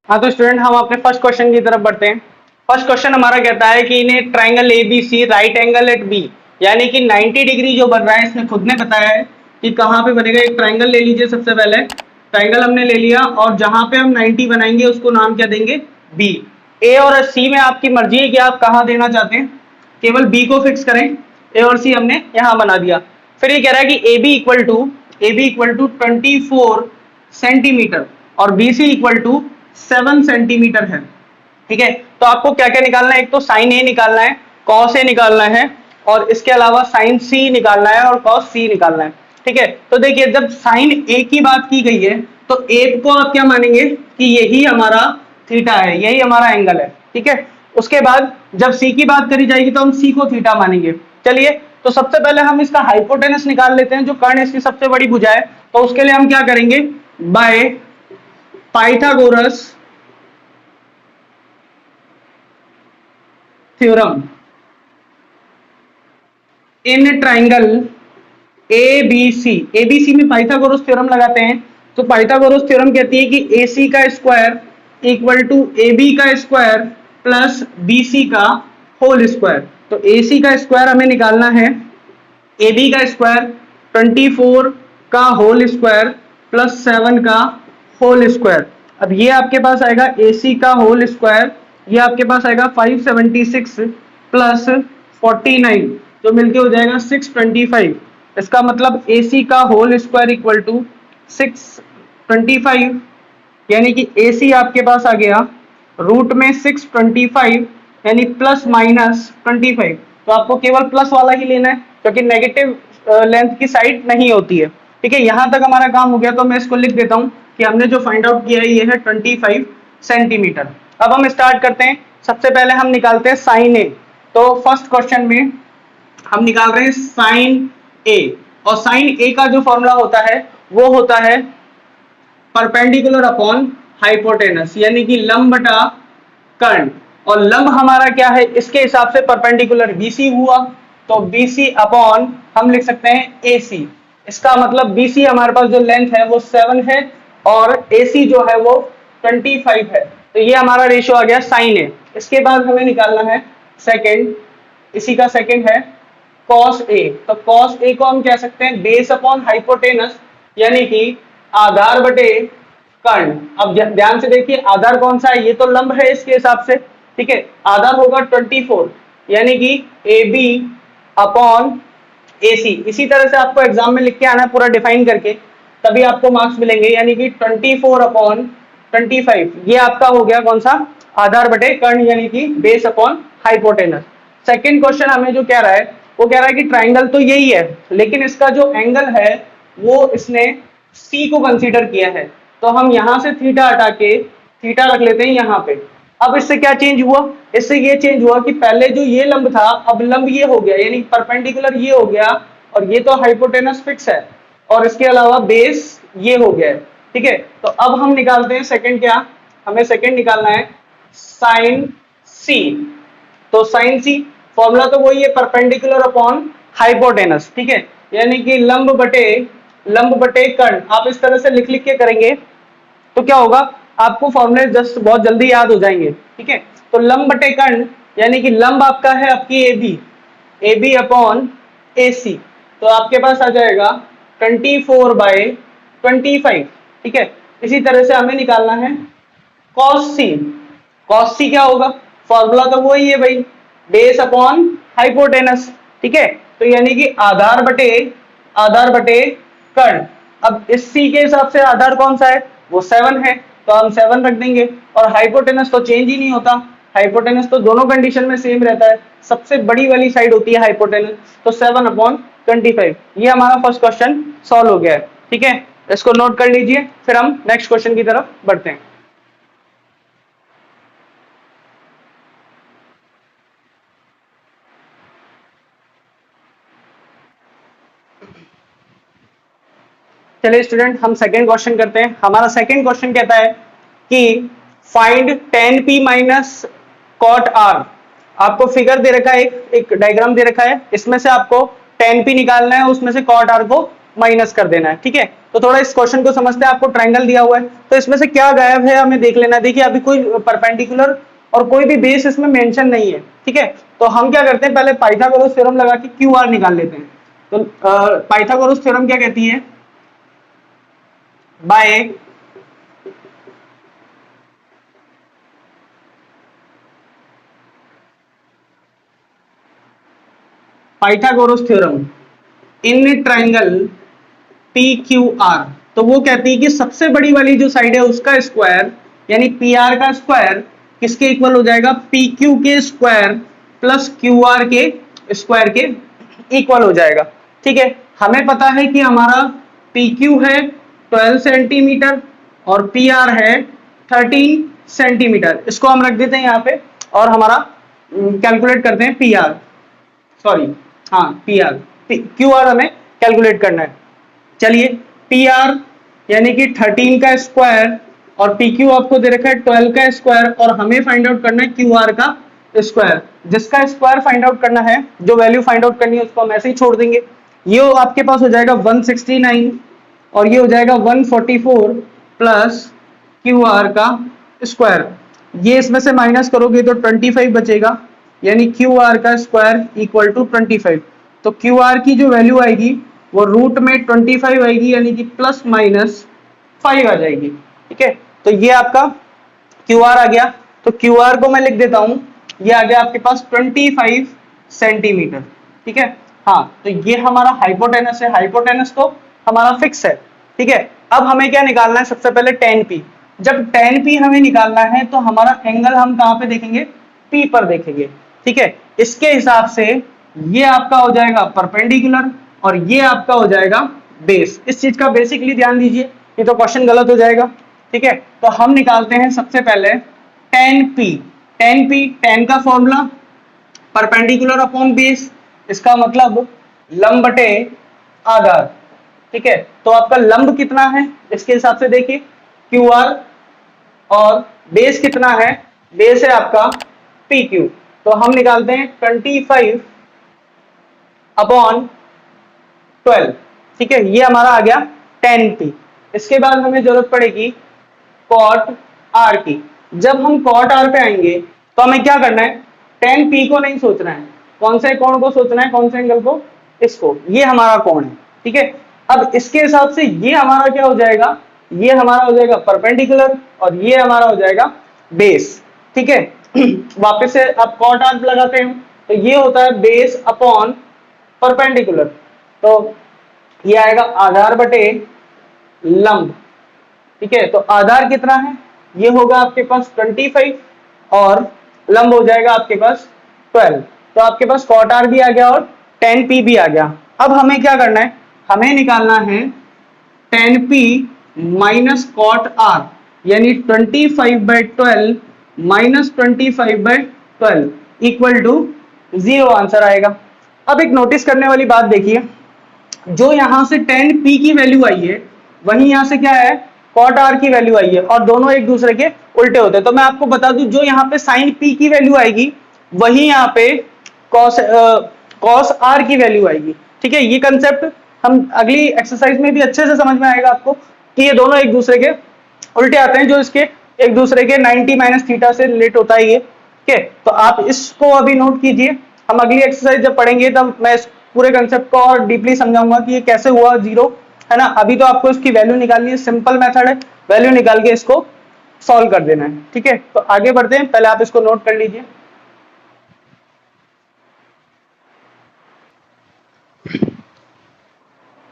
हाँ तो स्टूडेंट हम अपने फर्स्ट क्वेश्चन की तरफ बढ़ते हैं। फर्स्ट क्वेश्चन हमारा कहता है कि in triangle A B C right angle at B, यानी कि 90 डिग्री जो बन रहा है इसने खुद ने बताया है कि कहाँ पे बनेगा। एक ट्राइंगल ले लीजिए, सबसे पहले ट्राइंगल हमने ले लिया और जहां पे हम 90 बनाएंगे उसको नाम क्या देंगे, बी। ए और सी में आपकी मर्जी है कि आप कहाँ देना चाहते हैं, केवल बी को फिक्स करें। ए और सी हमने यहाँ बना दिया। फिर ये कह रहा है कि A B equal to 24 centimetre और B C equal to 7 centimetre है। ठीक है, तो आपको क्या क्या निकालना है, एक तो साइन ए निकालना है, कॉस ए निकालना है और इसके अलावा साइन सी निकालना है और कॉस सी निकालना है। ठीक है, तो देखिए जब साइन ए की बात की गई है तो ए को आप क्या मानेंगे कि यही हमारा थीटा है, यही हमारा एंगल है। ठीक है, उसके बाद जब सी की बात करी जाएगी तो हम सी को थीटा मानेंगे। चलिए, तो सबसे पहले हम इसका हाइपोटेनस निकाल लेते हैं, जो कर्ण इसकी सबसे बड़ी भुजा है। तो उसके लिए हम क्या करेंगे, bye Pythagoras theorem in triangle ABC में पाइथागोरस थ्योरम लगाते हैं। तो पाइथागोरस थ्योरम कहती है कि AC का स्क्वायर इक्वल टू AB का स्क्वायर प्लस BC का होल स्क्वायर। तो AC का स्क्वायर हमें निकालना है, AB का स्क्वायर 24 का होल स्क्वायर प्लस 7 का होल स्क्वायर। अब ये आपके पास आएगा AC का होल स्क्वायर, ये आपके पास आएगा 576 प्लस 49 जो मिलके हो जाएगा 625। इसका मतलब AC का होल स्क्वायर इक्वल टू 625, यानी कि AC आपके पास आ गया रूट में 625 यानी प्लस माइनस 25। तो आपको केवल प्लस वाला ही लेना है क्योंकि नेगेटिव लेंथ की साइड नहीं होती है। ठीक है, यहां तक हमारा काम हो गया। तो मैं इसको लिख देता हूं कि हमने जो फाइंड आउट किया है ये है 25 सेंटीमीटर। अब हम स्टार्ट करते हैं। सबसे पहले हम निकालते हैं साइन ए। तो फर्स्ट क्वेश्चन में हम निकाल रहे हैं साइन ए, और साइन ए का जो फॉर्मूला होता है वो होता है परपेंडिकुलर अपॉन हाइपोटेनस, यानी कि लंब बटा कर्ण। और लंब हमारा क्या है, इसके हिसाब से परपेंडिकुलर BC हुआ, तो BC अपॉन हम लिख सकते हैं AC। इसका मतलब BC हमारे पास जो लेंथ है वो 7 है और AC जो है वो 25 है। तो ये हमारा रेशियो आ गया साइन ए। इसके बाद हमें निकालना है सेकेंड, इसी का सेकेंड है कॉस ए। तो कॉस ए को हम कह सकते हैं बेस अपॉन हाइपोटेनस, यानी कि आधार बटे कर्ण। अब ध्यान से देखिए आधार कौन सा है, ये तो लंब है इसके हिसाब से। ठीक है, आधार होगा 24, यानी कि AB अपॉन AC। इसी तरह से आपको एग्जाम में लिख के आना है पूरा डिफाइन करके, तभी आपको मार्क्स मिलेंगे। यानी कि 24 अपॉन 25 ये आपका हो गया कौन सा, आधार बटे कर्ण, यानी कि base upon hypotenuse. Second question हमें जो कह रहा है वो कह रहा है कि ट्राइंगल तो यही है लेकिन इसका जो एंगल है वो इसने C को कंसीडर किया है। तो हम यहां से थीटा हटा के थीटा रख लेते हैं यहाँ पे। अब इससे क्या चेंज हुआ, इससे ये चेंज हुआ कि पहले जो ये लंब था अब लंब ये हो गया, यानी परपेंडिकुलर ये हो गया, और ये तो हाइपोटेनस फिक्स है और इसके अलावा बेस ये हो गया है। ठीक है, तो अब हम निकालते हैं सेकंड, क्या हमें सेकंड निकालना है साइन सी। तो साइन सी फॉर्मूला तो वही है परपेंडिकुलर अपॉन हाइपोटेनस। ठीक है, यानी कि लंब बटे कर्ण। आप इस तरह से लिख लिख के करेंगे तो क्या होगा, आपको फॉर्मूले जस्ट बहुत जल्दी याद हो जाएंगे। ठीक है, तो लंब बटे कर्ण यानी कि लंब आपका है आपकी AB अपॉन AC। तो आपके पास आ जाएगा 24/25। ठीक है, इसी तरह से हमें निकालना है cos C। cos C क्या होगा, फॉर्मूला तो वही है भाई, बेस अपॉन हाइपोटेनस। ठीक है, तो यानी कि आधार बटे कर्ण। अब इस C के हिसाब से आधार कौन सा है, वो 7 है, तो हम 7 रख देंगे। और हाइपोटेनस तो चेंज ही नहीं होता, हाइपोटेनस तो दोनों कंडीशन में सेम रहता है, सबसे बड़ी वाली साइड होती है हाइपोटेनस। तो 7/25 ये हमारा फर्स्ट क्वेश्चन सॉल्व हो गया है। ठीक है, इसको नोट कर लीजिए, फिर हम नेक्स्ट क्वेश्चन की तरफ बढ़ते हैं। चलिए स्टूडेंट, हम सेकेंड क्वेश्चन करते हैं। हमारा सेकेंड क्वेश्चन कहता है कि find tan p minus cot r। आपको फिगर दे रखा है, एक डायग्राम दे रखा है, इसमें से आपको tan p निकालना है, उसमें से cot r को माइनस कर देना है। ठीक है, तो थोड़ा इस क्वेश्चन को समझते हैं। आपको ट्रायंगल दिया हुआ है तो इसमें से क्या गायब है हमें देख लेना है। देखिए अभी कोई परपेंडिकुलर और कोई भी बेस इसमें मेंशन नहीं है। ठीक है, तो हम क्या करते हैं, पहले पाइथागोरस थ्योरम लगा के क्यू आर निकाल लेते हैं। तो पाइथागोरस थ्योरम क्या कहती है, bye Pythagoras theorem in triangle P Q R, तो वो कहती है कि सबसे बड़ी वाली जो साइड है उसका स्क्वायर यानी पी आर का स्क्वायर किसके इक्वल हो जाएगा, पी क्यू के स्क्वायर प्लस क्यू आर के स्क्वायर के इक्वल हो जाएगा। ठीक है, हमें पता है कि हमारा पी क्यू है 12 सेंटीमीटर और पी आर है 13 सेंटीमीटर। इसको हम रख देते हैं यहाँ पे और हमारा कैलकुलेट करते हैं पी आर, सॉरी हाँ पी आर, क्यू आर हमें कैलकुलेट करना है। चलिए पी आर यानी कि 13 का स्क्वायर और पी क्यू आपको दे रखा है 12 का स्क्वायर और हमें फाइंड आउट करना है क्यू आर का स्क्वायर। जिसका स्क्वायर फाइंड आउट करना है, जो वैल्यू फाइंड आउट करनी है उसको हम ऐसे ही छोड़ देंगे। ये आपके पास हो जाएगा 169 और ये हो जाएगा 144 प्लस क्यू आर का स्क्वायर। ये इसमें से माइनस करोगे तो 25 बचेगा यानी क्यू आर का स्क्वायर इक्वल टू 25। तो क्यू आर की जो वैल्यू आएगी वो रूट में 25 आएगी यानी कि प्लस माइनस 5 आ जाएगी। ठीक है, तो ये आपका क्यू आर आ गया। तो क्यू आर को मैं लिख देता हूं, ये आ गया आपके पास 25 सेंटीमीटर। ठीक है, हाँ तो ये हमारा हाइपोटेनस है, हाइपोटेनस तो हमारा फिक्स है। ठीक है, अब हमें क्या निकालना है, सबसे पहले tan p। जब tan p हमें निकालना है तो हमारा एंगल हम कहां पे देखेंगे, p पर देखेंगे। ठीक है, इसके हिसाब से ये आपका हो जाएगा परपेंडिकुलर और ये आपका हो जाएगा बेस। इस चीज का बेसिकली ध्यान दीजिए, ये तो क्वेश्चन गलत हो जाएगा। ठीक है, तो हम निकालते हैं सबसे पहले tan p। tan p, tan का फॉर्मूला परपेंडिकुलर अपॉन बेस, इसका मतलब लंब बटे आधार। ठीक है, तो आपका लंब कितना है इसके हिसाब से देखिए क्यू आर और बेस कितना है, बेस है आपका पी क्यू। तो हम निकालते हैं 25 अपॉन 12। ठीक है, ये हमारा आ गया tan p। इसके बाद हमें जरूरत पड़ेगी cot r की। जब हम cot r पे आएंगे तो हमें क्या करना है, tan p को नहीं सोचना है, कौन से कोण को सोचना है, कौन से एंगल को, इसको। ये हमारा कोण है। ठीक है, अब इसके हिसाब से ये हमारा क्या हो जाएगा, ये हमारा हो जाएगा परपेंडिकुलर और ये हमारा हो जाएगा बेस। ठीक है, वापस से आप cot r लगाते हैं तो ये होता है बेस अपॉन परपेंडिकुलर। तो ये आएगा आधार बटे लंब। ठीक है, तो आधार कितना है, ये होगा आपके पास 25 और लंब हो जाएगा आपके पास 12। तो आपके पास cot r भी आ गया और tan p भी आ गया। अब हमें क्या करना है, हमें निकालना है tan p minus cot r यानी 25/12 माइनस 25/12 इक्वल टू 0 आंसर आएगा। अब एक नोटिस करने वाली बात देखिए, जो यहां से tan p की वैल्यू आई है वहीं यहां से क्या है, cot r की वैल्यू आई है और दोनों एक दूसरे के उल्टे होते हैं। तो मैं आपको बता दूं, जो यहाँ पे sin p की वैल्यू आएगी वही यहाँ पे cos r की वैल्यू आएगी। ठीक है, ये कंसेप्ट हम अगली एक्सरसाइज में भी अच्छे से समझ में आएगा आपको कि ये दोनों एक दूसरे के उल्टे आते हैं, जो इसके एक दूसरे के 90 माइनस थीटा से रिलेट होता है ये। ठीक है, तो आप इसको अभी नोट कीजिए, हम अगली एक्सरसाइज जब पढ़ेंगे तब मैं इस पूरे कंसेप्ट को और डीपली समझाऊंगा कि ये कैसे हुआ जीरो, है ना। अभी तो आपको इसकी वैल्यू निकालनी है, सिंपल मेथड है, वैल्यू निकाल के इसको सॉल्व कर देना है। ठीक है, तो आगे बढ़ते हैं, पहले आप इसको नोट कर लीजिए।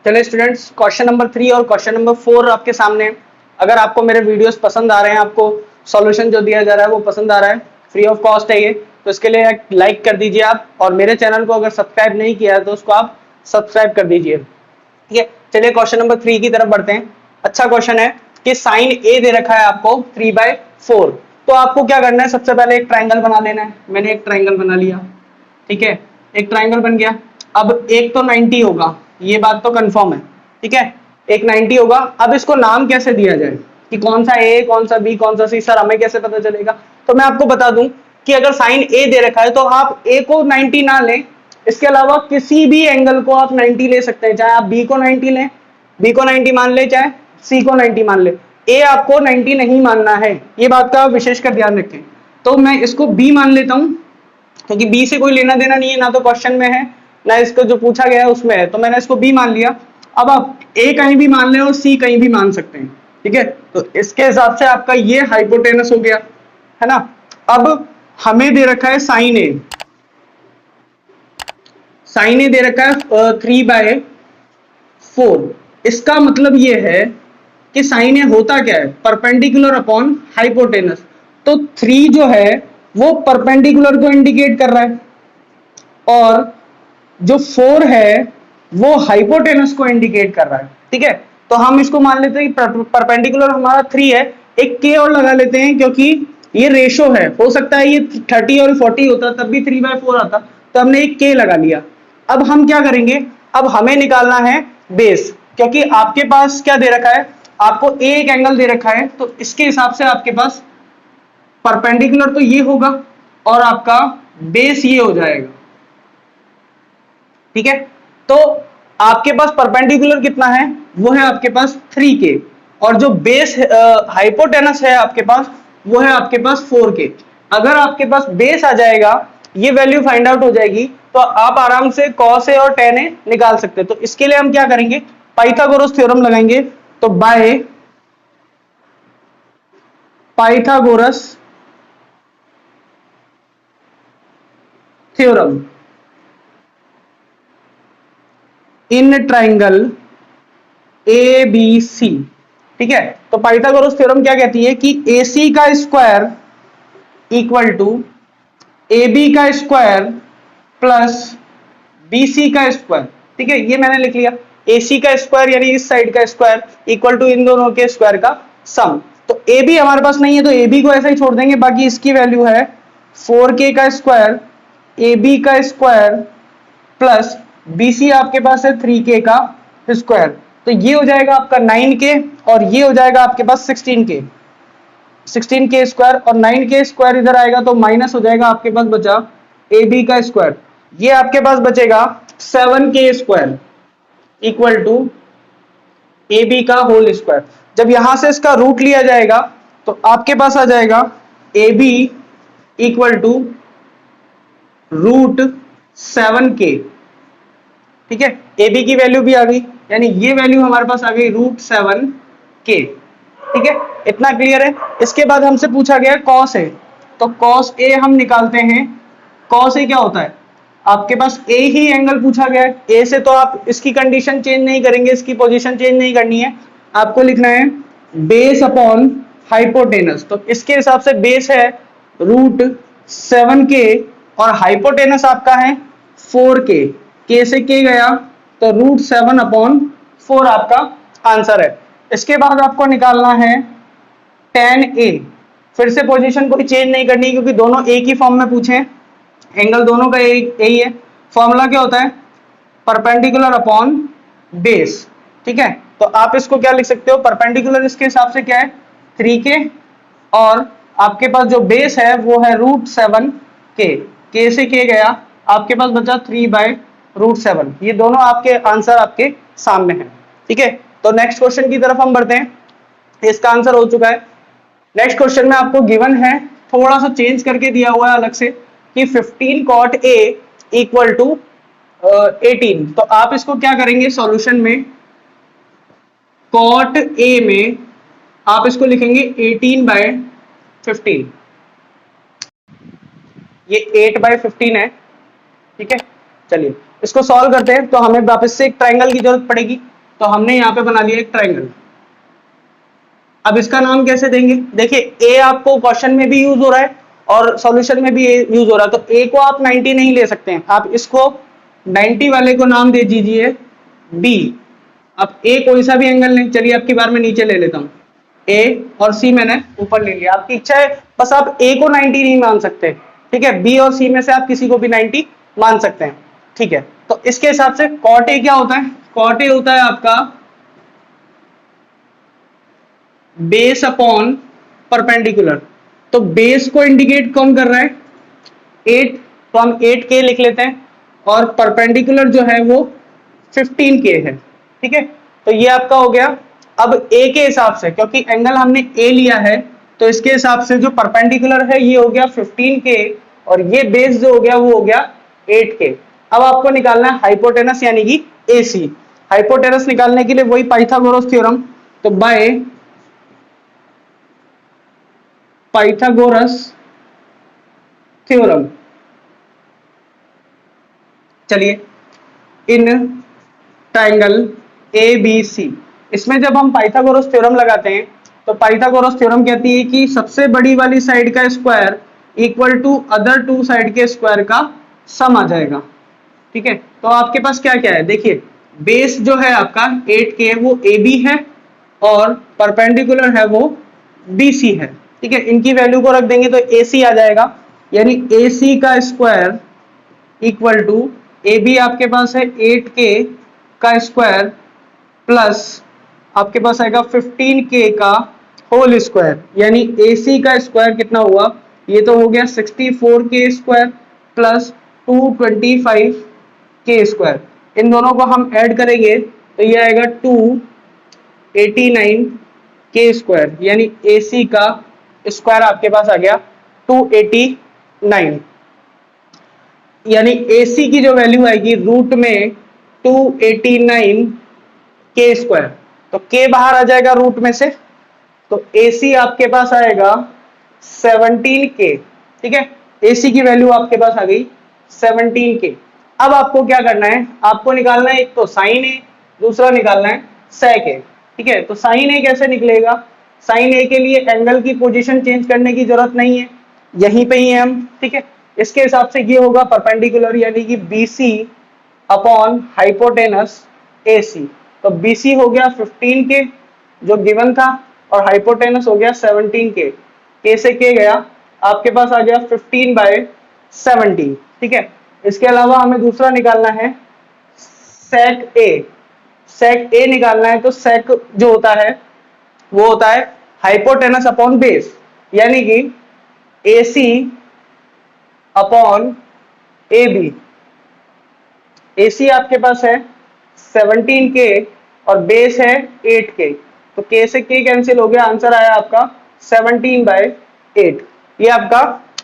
चलिए स्टूडेंट्स, क्वेश्चन नंबर 3 और क्वेश्चन नंबर 4 आपके सामने है। अगर आपको मेरे वीडियोस पसंद आ रहे हैं, आपको सॉल्यूशन जो दिया जा रहा है वो पसंद आ रहा है, फ्री ऑफ कॉस्ट है ये, तो इसके लिए एक लाइक कर दीजिए आप, और मेरे चैनल को अगर सब्सक्राइब नहीं किया है तो उसको आप सब्सक्राइब कर दीजिए। ठीक है, चलिए क्वेश्चन नंबर 3 की तरफ बढ़ते हैं। अच्छा क्वेश्चन है कि साइन ए दे रखा है आपको 3/4। तो आपको क्या करना है, सबसे पहले एक ट्राइंगल बना लेना है। मैंने एक ट्राइंगल बना लिया। ठीक है, एक ट्राइंगल बन गया। अब एक तो 90 होगा, ये बात तो कंफर्म है। ठीक है, एक 90 होगा। अब इसको नाम कैसे दिया जाए कि कौन सा ए, कौन सा बी, कौन सा सी, सर हमें कैसे पता चलेगा। तो मैं आपको बता दूं कि अगर साइन ए दे रखा है तो आप ए को 90 ना लें, इसके अलावा किसी भी एंगल को आप 90 ले सकते हैं, चाहे आप बी को 90 लें, बी को 90 मान ले, चाहे सी को 90 मान ले, ए आपको 90 नहीं मानना है, ये बात का विशेष कर ध्यान रखें। तो मैं इसको बी मान लेता हूं क्योंकि बी से कोई लेना देना नहीं है, ना तो क्वेश्चन में है ना इसको जो पूछा गया है उसमें है, तो मैंने इसको बी मान लिया। अब आप ए कहीं भी मान लें और सी कहीं भी मान सकते हैं, ठीक है। तो इसके हिसाब से आपका ये हाइपोटेनस हो गया, है ना। अब हमें दे रखा है साइन ए, साइन ए दे रखा है 3/4। इसका मतलब ये है कि साइन ए होता क्या है, परपेंडिकुलर अपॉन हाइपोटेनस। तो 3 जो है वो परपेंडिकुलर को इंडिकेट कर रहा है और जो 4 है वो हाइपोटेनस को इंडिकेट कर रहा है, ठीक है। तो हम इसको मान लेते हैं कि परपेंडिकुलर हमारा 3 है, एक के और लगा लेते हैं क्योंकि ये रेशो है, हो सकता है ये 30 और 40 होता तब भी 3/4 आता, तो हमने एक के लगा लिया। अब हम क्या करेंगे, अब हमें निकालना है बेस, क्योंकि आपके पास क्या दे रखा है, आपको एक एंगल दे रखा है, तो इसके हिसाब से आपके पास परपेंडिकुलर तो ये होगा और आपका बेस ये हो जाएगा, ठीक है। तो आपके पास परपेंडिकुलर कितना है, वो है आपके पास 3k, और जो बेस हाइपोटेनस है आपके पास वो है आपके पास 4k। अगर आपके पास बेस आ जाएगा, ये वैल्यू फाइंड आउट हो जाएगी, तो आप आराम से cos a और tan a निकाल सकते हैं। तो इसके लिए हम क्या करेंगे, पाइथागोरस थ्योरम लगाएंगे। तो by Pythagoras theorem in triangle A B C, ठीक है। तो पाइथागोरस थ्योरम क्या कहती है कि AC का स्क्वायर इक्वल टू AB का स्क्वायर प्लस BC का स्क्वायर, ठीक है। ये मैंने लिख लिया, AC का स्क्वायर यानी इस साइड का स्क्वायर इक्वल टू इन दोनों के स्क्वायर का सम। तो AB हमारे पास नहीं है तो AB को ऐसा ही छोड़ देंगे, बाकी इसकी वैल्यू है 4k का स्क्वायर AB का स्क्वायर प्लस BC आपके पास है 3k का स्क्वायर। तो ये हो जाएगा आपका 9k और ये हो जाएगा आपके पास 16k, 16k स्क्वायर, और 9k स्क्वायर इधर आएगा तो माइनस हो जाएगा, आपके पास बचा AB का स्क्वायर, ये आपके पास बचेगा 7k square equal to AB का होल स्क्वायर। जब यहां से इसका रूट लिया जाएगा तो आपके पास आ जाएगा AB इक्वल टू √7k, ठीक है। AB की वैल्यू भी आ गई, यानी ये वैल्यू हमारे पास आ गई √7k, ठीक है। इतना क्लियर है। इसके बाद हमसे पूछा गया cos a, तो cos a हम निकालते हैं। cos a क्या होता है, आपके पास a ही एंगल पूछा गया है, a से तो आप इसकी कंडीशन चेंज नहीं करेंगे, इसकी पोजीशन चेंज नहीं करनी है, आपको लिखना है बेस अपॉन हाइपोटेनस। तो इसके हिसाब से बेस है √7k और हाइपोटेनस आपका है 4k, k से k गया तो √7/4 आपका आंसर है। इसके बाद आपको निकालना है tan a, फिर से पोजीशन कोई चेंज नहीं करनी क्योंकि दोनों एक ही फॉर्म में पूछे हैं, एंगल दोनों का यही है। फॉर्मूला क्या होता है, परपेंडिकुलर अपॉन बेस, ठीक है। तो आप इसको क्या लिख सकते हो, परपेंडिकुलर इसके हिसाब से क्या है 3k और आपके पास जो बेस है वो है √7k, k से k गया, आपके पास बचा 3/√7। ये दोनों आपके आंसर आपके सामने हैं, ठीक है। तो नेक्स्ट क्वेश्चन की तरफ हम बढ़ते हैं, इसका आंसर हो चुका है। नेक्स्ट क्वेश्चन में आपको गिवन है, थोड़ा सा चेंज करके दिया हुआ है अलग से कि 15 cot a इक्वल टू 18। तो आप इसको क्या करेंगे सॉल्यूशन में, cot a में आप इसको लिखेंगे 18/15, ये 8/15 है, ठीक है। चलिए इसको सॉल्व करते हैं। तो हमें वापस से एक ट्राइंगल की जरूरत पड़ेगी, तो हमने यहाँ पे बना लिया एक ट्राइंगल। अब इसका नाम कैसे देंगे, देखिए a आपको क्वेश्चन में भी यूज हो रहा है और सॉल्यूशन में भी यूज हो रहा है, तो a को आप 90 नहीं ले सकते हैं, आप इसको 90 वाले को नाम दे दीजिए b। अब a कोई सा भी एंगल नहीं, चलिए अब की बार मैं नीचे ले लेता हूँ, a और c मैंने ऊपर ले लिया, आपकी इच्छा है, बस आप a को 90 नहीं मान सकते, ठीक है। b और c में से आप किसी को भी 90 मान सकते हैं, ठीक है। तो इसके हिसाब से cot a क्या होता है, cot a होता है आपका बेस अपॉन परपेंडिकुलर। तो बेस को इंडिकेट कौन कर रहा है 8, तो हम 8k लिख लेते हैं, और परपेंडिकुलर जो है वो 15K है। ठीक है, तो ये आपका हो गया। अब ए के हिसाब से, क्योंकि एंगल हमने ए लिया है, तो इसके हिसाब से जो परपेंडिकुलर है ये हो गया 15K, और ये बेस जो हो गया वो हो गया 8K। अब आपको निकालना है हाइपोटेनस यानी कि AC। हाइपोटेनस निकालने के लिए वही पाइथागोरस थ्योरम, तो बाय पाइथागोरस थ्योरम, चलिए, इन ट्रायंगल ABC, इसमें जब हम पाइथागोरस थ्योरम लगाते हैं तो पाइथागोरस थ्योरम कहती है कि सबसे बड़ी वाली साइड का square equal to other two side के स्क्वायर का सम आ जाएगा। ठीक है, तो आपके पास क्या क्या है, देखिए, बेस जो है आपका 8K वो AB है, और परपेंडिकुलर है वो BC है। ठीक है, इनकी वैल्यू को रख देंगे तो AC आ जाएगा, यानी AC का स्क्वायर इक्वल टू, AB आपके पास है 8K का स्क्वायर प्लस आपके पास आएगा 15K का होल स्क्वायर, यानी AC का स्क्वायर कितना हुआ, ये तो हो गया 64K square plus 225K square. इन दोनों को हम ऐड करेंगे तो ये आएगा 289K स्क्वायर, यानी AC का स्क्वायर आपके पास आ गया 289, यानी AC की जो वैल्यू आएगी रूट में 289K स्क्वायर, तो K बाहर आ जाएगा रूट में से, तो AC आपके पास आएगा 17K। ठीक है, AC की वैल्यू आपके पास आ गई 17K। अब आपको क्या करना है, आपको निकालना है एक तो साइन A, दूसरा निकालना है सेक A। ठीक है, तो साइन A कैसे निकलेगा, साइन A के लिए एंगल की पोजीशन चेंज करने की जरूरत नहीं है, यहीं पे ही है हम। ठीक है, इसके हिसाब से ये होगा परपेंडिकुलर, यानी कि BC अपॉन हाइपोटेनस AC। तो BC हो गया 15K जो गिवन था, और हाइपोटेनस हो गया 17K, K से K गया, आपके पास आ गया 15/17। ठीक है, इसके अलावा हमें दूसरा निकालना है सेक A। सेक A निकालना है तो सेक जो होता है वो होता है हाइपोटेनस अपॉन बेस, यानी कि AC अपॉन AB। AC आपके पास है 17K और बेस है 8K, तो K से K कैंसिल हो गया, आंसर आया आपका 17/8। ये आपका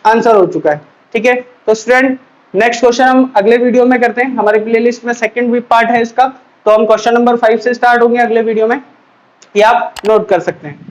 आंसर हो चुका है। ठीक है, तो स्टूडेंट नेक्स्ट क्वेश्चन हम अगले वीडियो में करते हैं, हमारे प्लेलिस्ट में सेकंड भी पार्ट है इसका, तो हम क्वेश्चन नंबर 5 से स्टार्ट होंगे अगले वीडियो में, ये आप नोट कर सकते हैं।